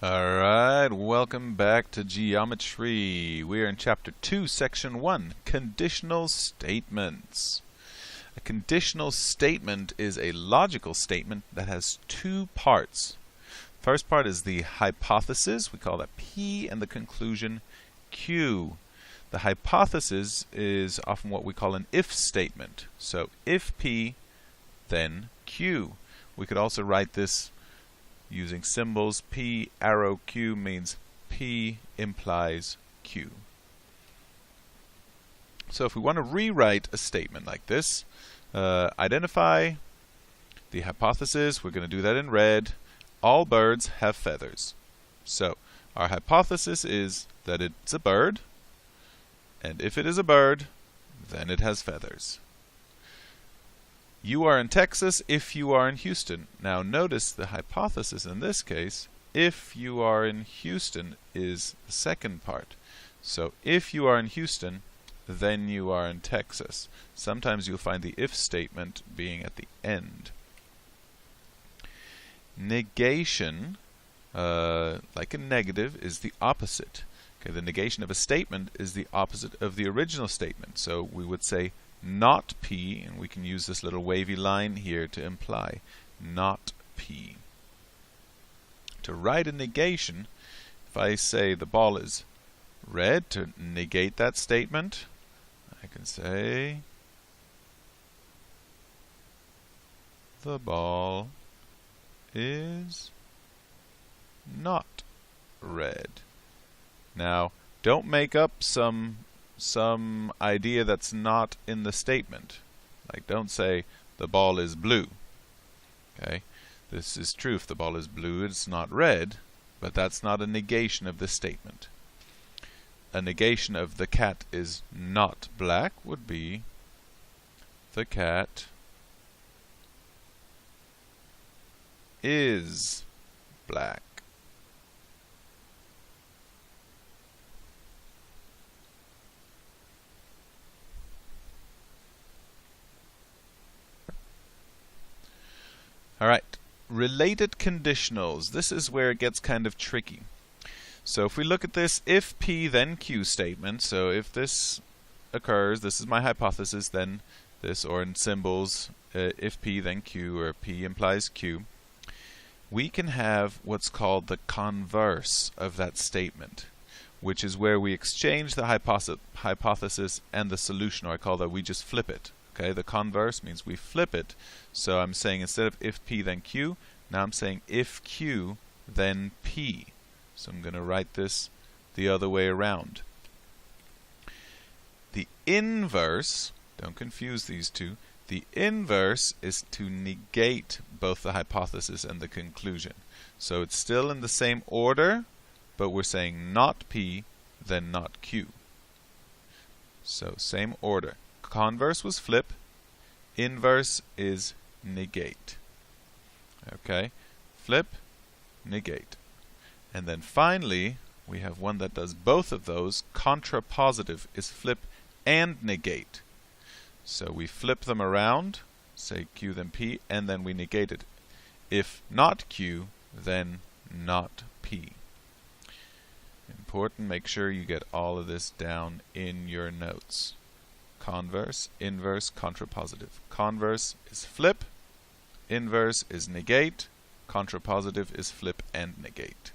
Alright, welcome back to Geometry. We are in Chapter 2, Section 1, Conditional Statements. A conditional statement is a logical statement that has two parts. First part is the hypothesis, we call that P, and the conclusion Q. The hypothesis is often what we call an if statement. So if P, then Q. We could also write this using symbols. P arrow Q means P implies Q. So if we want to rewrite a statement like this, identify the hypothesis. We're going to do that in red. All birds have feathers. So our hypothesis is that it's a bird, and if it is a bird, then it has feathers. You are in Texas if you are in Houston. Now notice the hypothesis in this case, if you are in Houston, is the second part. So if you are in Houston, then you are in Texas. Sometimes you'll find the if statement being at the end. Negation, like a negative, is the opposite. Okay, the negation of a statement is the opposite of the original statement. So we would say not P, and we can use this little wavy line here to imply not P. To write a negation, if I say the ball is red, to negate that statement, I can say the ball is not red. Now, don't make up some idea that's not in the statement. Like, don't say the ball is blue. Okay, this is true. If the ball is blue, it's not red, but that's not a negation of the statement. A negation of the cat is not black would be the cat is black. Alright, related conditionals. This is where it gets kind of tricky. So if we look at this if P then Q statement, so if this occurs, this is my hypothesis, then this, or in symbols, if P then Q, or P implies Q, we can have what's called the converse of that statement, which is where we exchange the hypothesis and the solution, or I call that we just flip it. Okay, the converse means we flip it. So I'm saying instead of if P then Q, now I'm saying if Q then P. So I'm going to write this the other way around. The inverse, don't confuse these two, the inverse is to negate both the hypothesis and the conclusion. So it's still in the same order, but we're saying not P, then not Q. So same order. Converse was flip, inverse is negate. Okay, flip, negate. And then finally, we have one that does both of those. Contrapositive is flip and negate. So we flip them around, say Q then P, and then we negate it. If not Q, then not P. Important, make sure you get all of this down in your notes. Converse, inverse, contrapositive. Converse is flip, inverse is negate, contrapositive is flip and negate.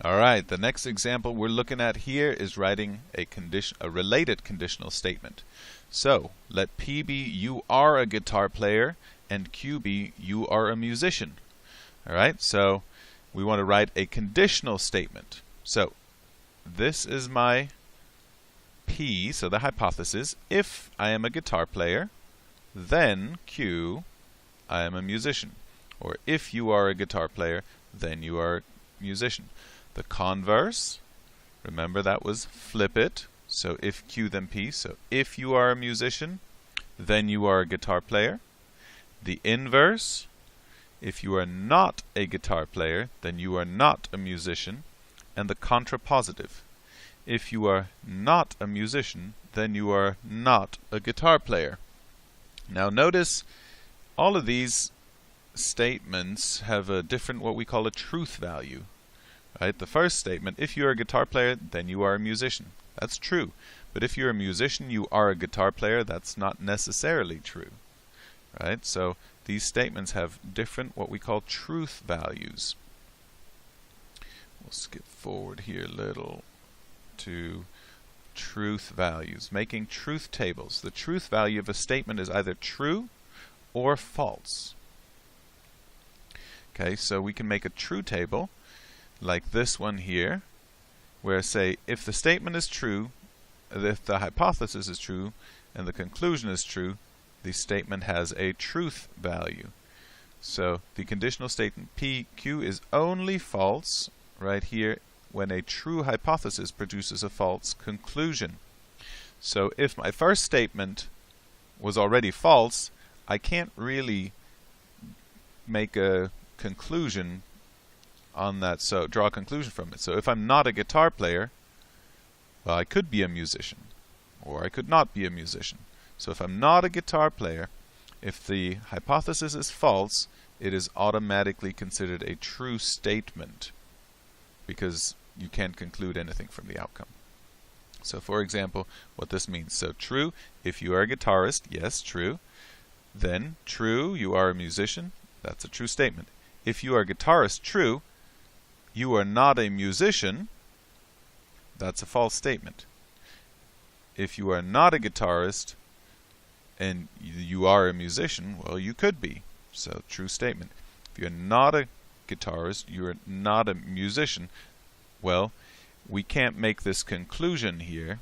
Alright, the next example we're looking at here is writing a related conditional statement. So, let P be you are a guitar player, and Q be you are a musician. Alright, so we want to write a conditional statement. So, this is my P, so the hypothesis. If I am a guitar player, then Q, I am a musician. Or if you are a guitar player, then you are a musician. The converse, remember that was flip it. So if Q then P, so if you are a musician, then you are a guitar player. The inverse, if you are not a guitar player, then you are not a musician. and the contrapositive. If you are not a musician, then you are not a guitar player. Now notice all of these statements have a different, what we call a truth value. Right? The first statement, if you're a guitar player, then you are a musician. That's true. But if you're a musician, you are a guitar player, that's not necessarily true. Right? So these statements have different, what we call truth values. We'll skip forward here a little to truth values, making truth tables. The truth value of a statement is either true or false. Okay, so we can make a true table like this one here, where say if the statement is true, if the hypothesis is true and the conclusion is true, the statement has a truth value. So the conditional statement PQ is only false right here when a true hypothesis produces a false conclusion. So if my first statement was already false, I can't really make a conclusion on that, so draw a conclusion from it. So if I'm not a guitar player, well, I could be a musician, or I could not be a musician. So if I'm not a guitar player, if the hypothesis is false, it is automatically considered a true statement, because you can't conclude anything from the outcome. So for example, what this means. So true, if you are a guitarist, yes, true. Then true, you are a musician, that's a true statement. If you are a guitarist, true. You are not a musician, that's a false statement. If you are not a guitarist and you are a musician, well, you could be. So true statement. If you're not a guitarist, you're not a musician, well, we can't make this conclusion here.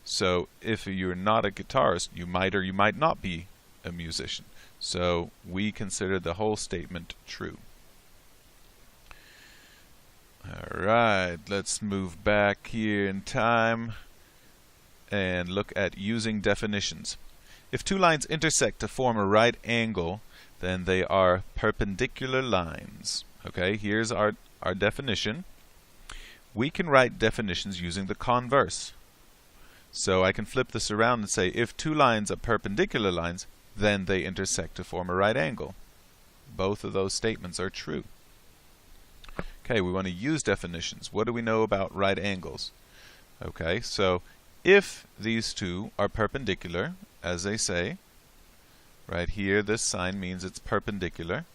So if you're not a guitarist, you might or you might not be a musician. So we consider the whole statement true. Alright, let's move back here in time and look at using definitions. If two lines intersect to form a right angle, then they are perpendicular lines. Okay, here's our definition. We can write definitions using the converse. So I can flip this around and say if two lines are perpendicular lines, then they intersect to form a right angle. Both of those statements are true. Okay, we want to use definitions. What do we know about right angles? Okay, so if these two are perpendicular, as they say, right here this sign means it's perpendicular,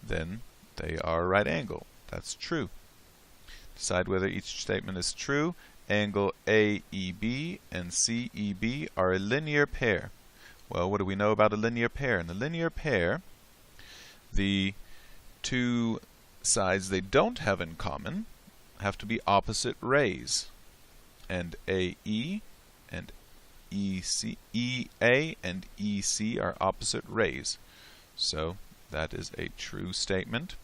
then they are a right angle. That's true. Decide whether each statement is true. Angle AEB and CEB are a linear pair. Well, what do we know about a linear pair? In a linear pair, the two sides they don't have in common have to be opposite rays. And AE and EC, EA and EC are opposite rays. So that is a true statement.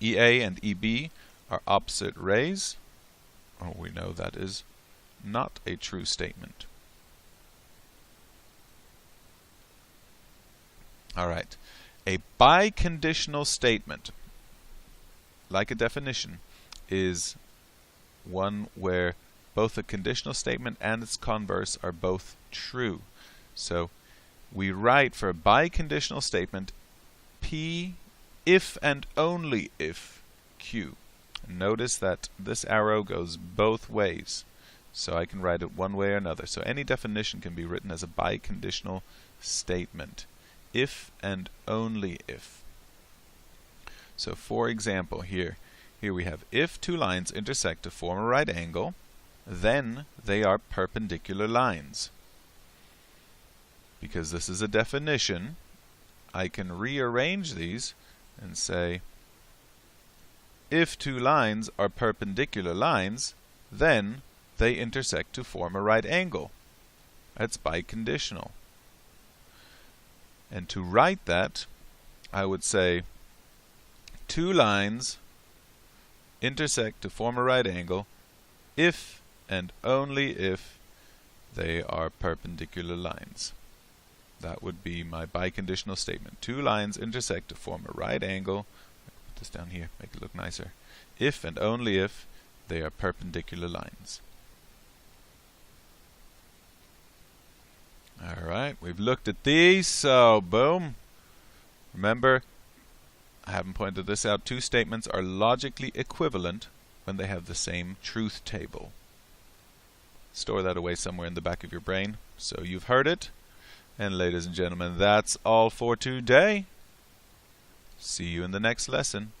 EA and EB are opposite rays. Oh, we know that is not a true statement. Alright, a biconditional statement, like a definition, is one where both a conditional statement and its converse are both true. So we write for a biconditional statement P if and only if Q. Notice that this arrow goes both ways, so I can write it one way or another. So any definition can be written as a biconditional statement. If and only if. So for example, here we have if two lines intersect to form a right angle, then they are perpendicular lines. Because this is a definition, I can rearrange these and say if two lines are perpendicular lines, then they intersect to form a right angle. That's biconditional. And to write that, I would say two lines intersect to form a right angle if and only if they are perpendicular lines. That would be my biconditional statement. Two lines intersect to form a right angle. Put this down here, make it look nicer. If and only if They are perpendicular lines. Alright, we've looked at these, so boom. Remember, I haven't pointed this out, two statements are logically equivalent when they have the same truth table. Store that away somewhere in the back of your brain so you've heard it. And ladies and gentlemen, that's all for today. See you in the next lesson.